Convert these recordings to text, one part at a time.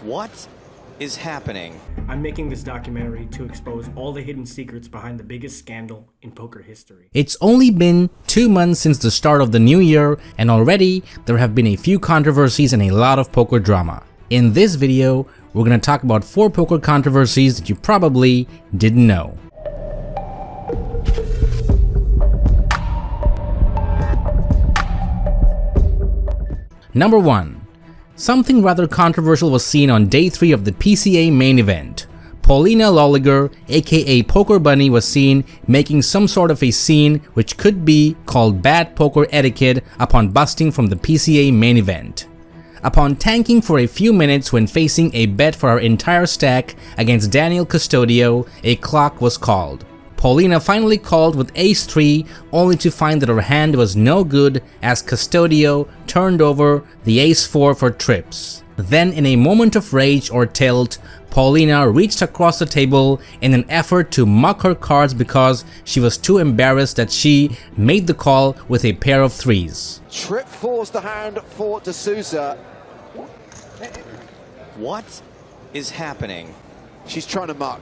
What is happening? I'm making this documentary to expose all the hidden secrets behind the biggest scandal in poker history. It's only been 2 months since the start of the new year, and already there have been a few controversies and a lot of poker drama. In this video, we're going to talk about 4 poker controversies that you probably didn't know. Number 1. Something rather controversial was seen on day 3 of the PCA main event. Paulina Lolliger, aka Poker Bunny, was seen making some sort of a scene which could be called bad poker etiquette upon busting from the PCA main event. Upon tanking for a few minutes when facing a bet for her entire stack against Daniel Custodio, a clock was called. Paulina finally called with Ace-3, only to find that her hand was no good as Custodio turned over the Ace-4 for trips. Then, in a moment of rage or tilt, Paulina reached across the table in an effort to muck her cards because she was too embarrassed that she made the call with a pair of 3s. Trip forced the hand for D'Souza. What is happening? She's trying to muck.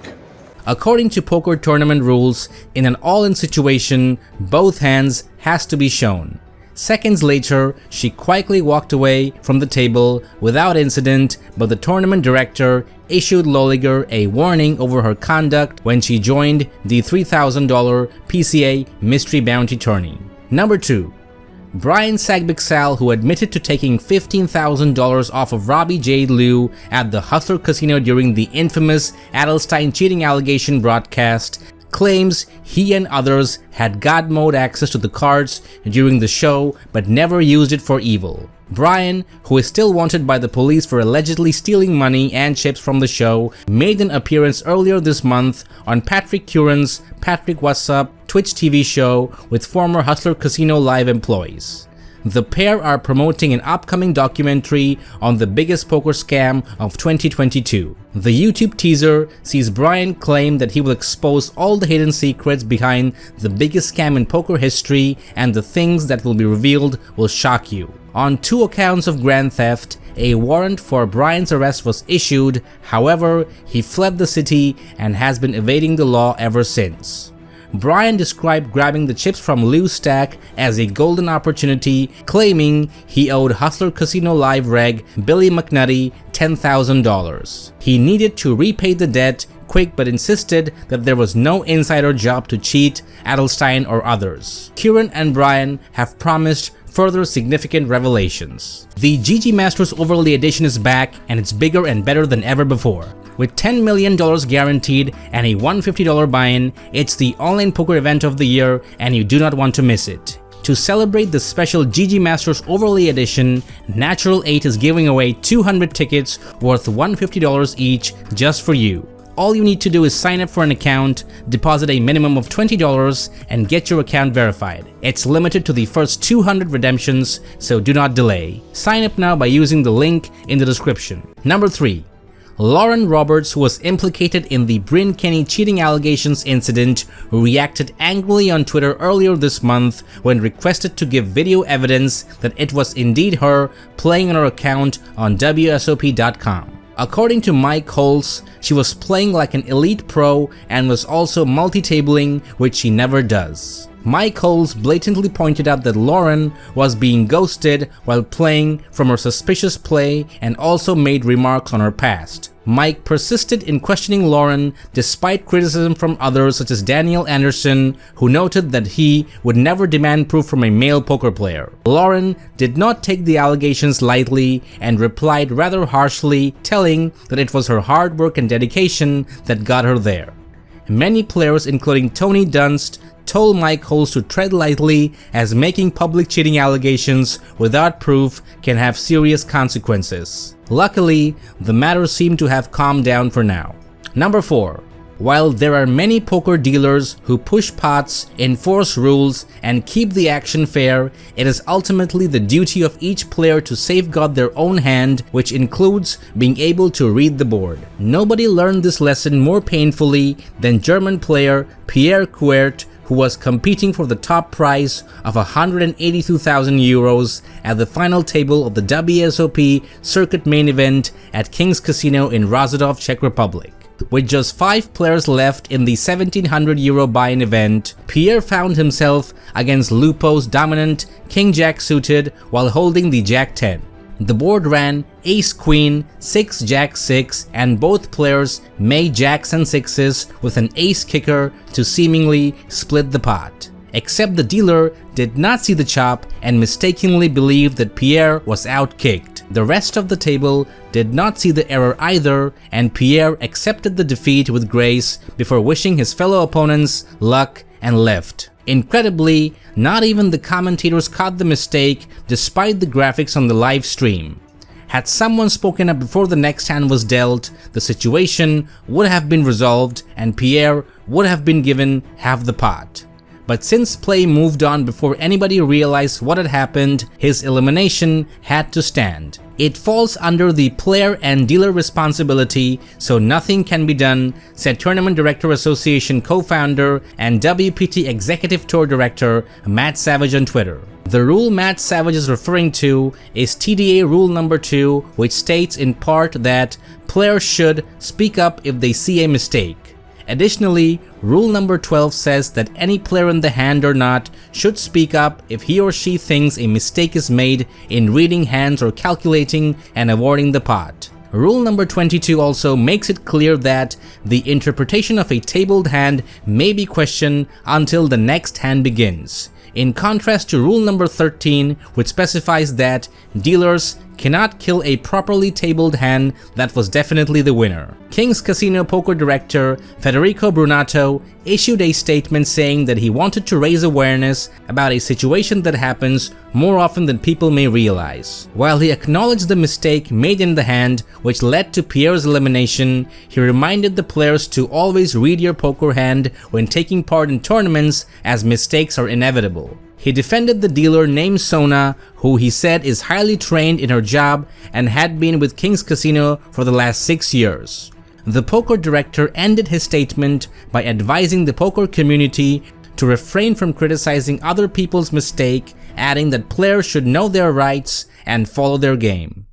According to poker tournament rules, in an all-in situation, both hands has to be shown. Seconds later, she quietly walked away from the table without incident, but the tournament director issued Lolliger a warning over her conduct when she joined the $3,000 PCA Mystery Bounty Tourney. Number 2. Brian Sagbiksal, who admitted to taking $15,000 off of Robbie Jade Liu at the Hustler Casino during the infamous Adelstein cheating allegation broadcast, claims he and others had God mode access to the cards during the show but never used it for evil. Brian, who is still wanted by the police for allegedly stealing money and chips from the show, made an appearance earlier this month on Patrick Curran's Patrick What's Up Twitch TV show with former Hustler Casino Live employees. The pair are promoting an upcoming documentary on the biggest poker scam of 2022. The YouTube teaser sees Brian claim that he will expose all the hidden secrets behind the biggest scam in poker history, and the things that will be revealed will shock you. On 2 accounts of grand theft, a warrant for Brian's arrest was issued. However, he fled the city and has been evading the law ever since. Brian described grabbing the chips from Liu's stack as a golden opportunity, claiming he owed Hustler Casino Live reg Billy McNutty $10,000. He needed to repay the debt quick but insisted that there was no insider job to cheat Adelstein or others. Curran and Brian have promised further significant revelations. The GG Masters Overlay Edition is back, and it's bigger and better than ever before. With $10 million guaranteed and a $150 buy-in, it's the online poker event of the year and you do not want to miss it. To celebrate the special GG Masters Overlay Edition, Natural 8 is giving away 200 tickets worth $150 each just for you. All you need to do is sign up for an account, deposit a minimum of $20, and get your account verified. It's limited to the first 200 redemptions, so do not delay. Sign up now by using the link in the description. Number 3. Lauren Roberts, who was implicated in the Bryn Kenny cheating allegations incident, reacted angrily on Twitter earlier this month when requested to give video evidence that it was indeed her playing on her account on WSOP.com. According to Mike Holtz, she was playing like an elite pro and was also multi-tabling, which she never does. Mike Holtz blatantly pointed out that Lauren was being ghosted while playing from her suspicious play and also made remarks on her past. Mike persisted in questioning Lauren despite criticism from others such as Daniel Anderson, who noted that he would never demand proof from a male poker player. Lauren did not take the allegations lightly and replied rather harshly, telling that it was her hard work and dedication that got her there. Many players, including Tony Dunst, told Mike Holtz to tread lightly, as making public cheating allegations without proof can have serious consequences. Luckily, the matter seemed to have calmed down for now. Number 4. While there are many poker dealers who push pots, enforce rules, and keep the action fair, it is ultimately the duty of each player to safeguard their own hand, which includes being able to read the board. Nobody learned this lesson more painfully than German player Pierre Kuert, who was competing for the top prize of 182,000 euros at the final table of the WSOP circuit main event at King's Casino in Rozhdov, Czech Republic. With just 5 players left in the 1700 euro buy-in event, Pierre found himself against Lupo's dominant King-Jack suited while holding the Jack-10. The board ran Ace-Queen, 6-Jack-6, and both players made Jacks and 6s with an ace kicker to seemingly split the pot. Except the dealer did not see the chop and mistakenly believed that Pierre was outkicked. The rest of the table did not see the error either, and Pierre accepted the defeat with grace before wishing his fellow opponents luck and left. Incredibly, not even the commentators caught the mistake despite the graphics on the live stream. Had someone spoken up before the next hand was dealt, the situation would have been resolved and Pierre would have been given half the pot. But since play moved on before anybody realized what had happened, his elimination had to stand. It falls under the player and dealer responsibility, so nothing can be done, said Tournament Director Association co-founder and WPT Executive Tour Director Matt Savage on Twitter. The rule Matt Savage is referring to is TDA Rule number 2, which states in part that players should speak up if they see a mistake. Additionally, rule number 12 says that any player in the hand or not should speak up if he or she thinks a mistake is made in reading hands or calculating and awarding the pot. Rule number 22 also makes it clear that the interpretation of a tabled hand may be questioned until the next hand begins, in contrast to rule number 13, which specifies that dealers cannot kill a properly tabled hand that was definitely the winner. King's Casino poker director Federico Brunato issued a statement saying that he wanted to raise awareness about a situation that happens more often than people may realize. While he acknowledged the mistake made in the hand which led to Pierre's elimination, he reminded the players to always read your poker hand when taking part in tournaments, as mistakes are inevitable. He defended the dealer named Sona, who he said is highly trained in her job and had been with King's Casino for the last 6 years. The poker director ended his statement by advising the poker community to refrain from criticizing other people's mistake, adding that players should know their rights and follow their game.